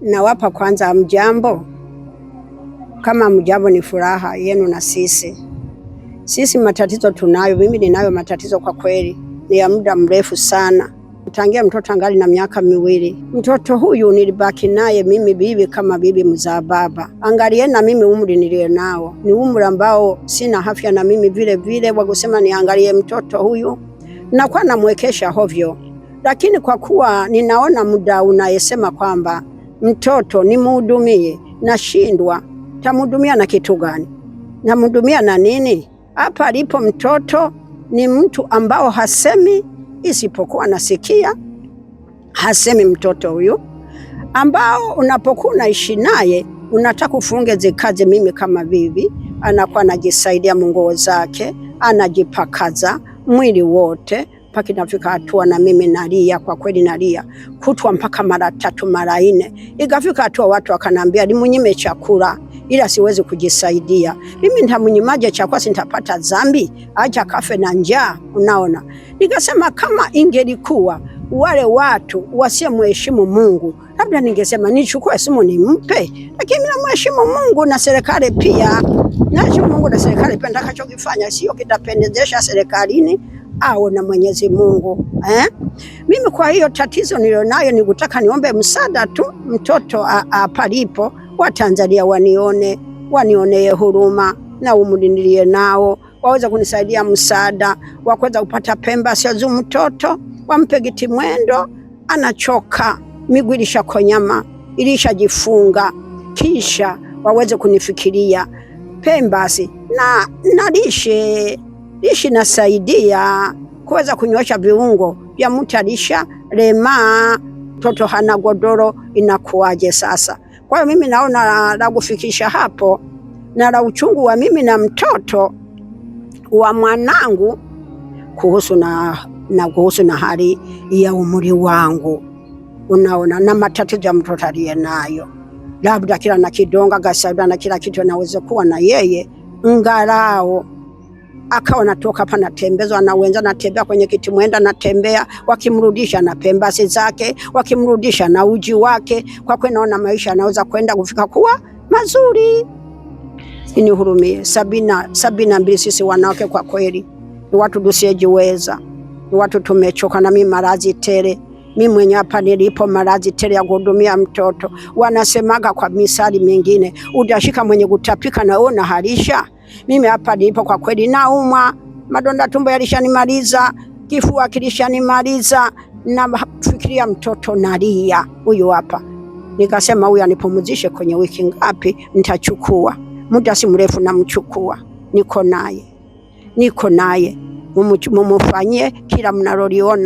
Nawapa kwanza mjambo. Kama mjambo ni furaha yenu na sisi matatizo tunayo. Mimi ninayo matatizo kwa kweli, ni ya muda mrefu sana, tangia mtoto angali na miaka 2. Mtoto huyu nilibaki naye mimi bibi kama bibi mzaa baba. Angalie na mimi umri nilio nao ni umri ambao sina afya na mimi vile vile, wakusema niangalie mtoto huyu na kwa namwekesha hovyo. Lakini kwa kuwa ninaona muda unayesema kwamba mtoto nimhudumie, nashindwa. Tamhudumia na kitu gani? Namhudumia na nini? Hapa alipo mtoto ni mtu ambao hasemi isipokuwa nasikia. Hasemi mtoto huyu ambao unapokuwa unaishi naye unataka ufunge zikaze. Mimi kama bibi anakuwa anajisaidia nguo zake, anajipakaza mwili wote mpaka inafika hatua na mimi nalia. Kwa kweli nalia kutwa mpaka mara 3 mara 4. Ikafika hatua watu wakanambia nimunyime chakula, ila siwezi kujisaidia. Mimi nitamunyimaje chakula? Sintapata dhambi? Acha kafe na njaa. Unaona, nikasema kama ingelikuwa wale watu wasiomheshimu Mungu, labda ningesema nichukue simu nimpe, lakini mimi namheshimu Mungu na serikali pia. Naheshimu Mungu na serikali pia. Nitakachokifanya sio kitapendezesha serikalini au na Mwenyezi Mungu Mimi kwa hiyo tatizo nilionayo ni kutaka niombe msaada tu. Mtoto palipo wa Tanzania wanionee huruma na umri nilie nao, waweza kunisaidia msaada wa kuweza kupata pemba sio mtoto, wampe giti mwendo, anachoka, miguu ilishakonyama, ilishajifunga, kisha waweze kunifikiria pembasi na lishe nasaidia kuweza kunyosha viungo vya mtu alisha lema. Mtoto hana godoro, inakuwaje sasa? Kwa hiyo mimi naona la kufikisha hapo na la uchungu wa mimi na mtoto wa mwanangu kuhusu na hali ya umri wangu. Unaona, na matatizo ya mtoto aliye nayo, labda kila na kidonga gasabia na kila kitu anaweza kuwa na yeye, ngarao akawa natoka hapa natembezwa na wenza, natembea kwenye kiti mwenda, natembea wakimrudisha na pembasi zake, wakimrudisha na uji wake. Kwa kweli naona maisha yanaweza kwenda kufika kuwa mazuri. Inihurumie. 72 sisi wanawake kwa kweli ni watu tusiyejiweza, ni watu tumechoka, na mimi maradhi tele. Mimi mwenye hapa nilipo maradhi tele ya kuhudumia mtoto. Wanasemaga kwa misali mingine, utashika mwenye kutapika na wewe unahalisha. Mimi hapa nilipo kwa kweli naumwa, madonda tumbo yalishanimaliza, kifua kilishanimaliza, na fikiria mtoto nalia. Huyu hapa nikasema huyu anipumzishe kwenye wiki ngapi, nitachukua muda si mrefu namchukua, niko naye mumufanyie kila mnaloliona.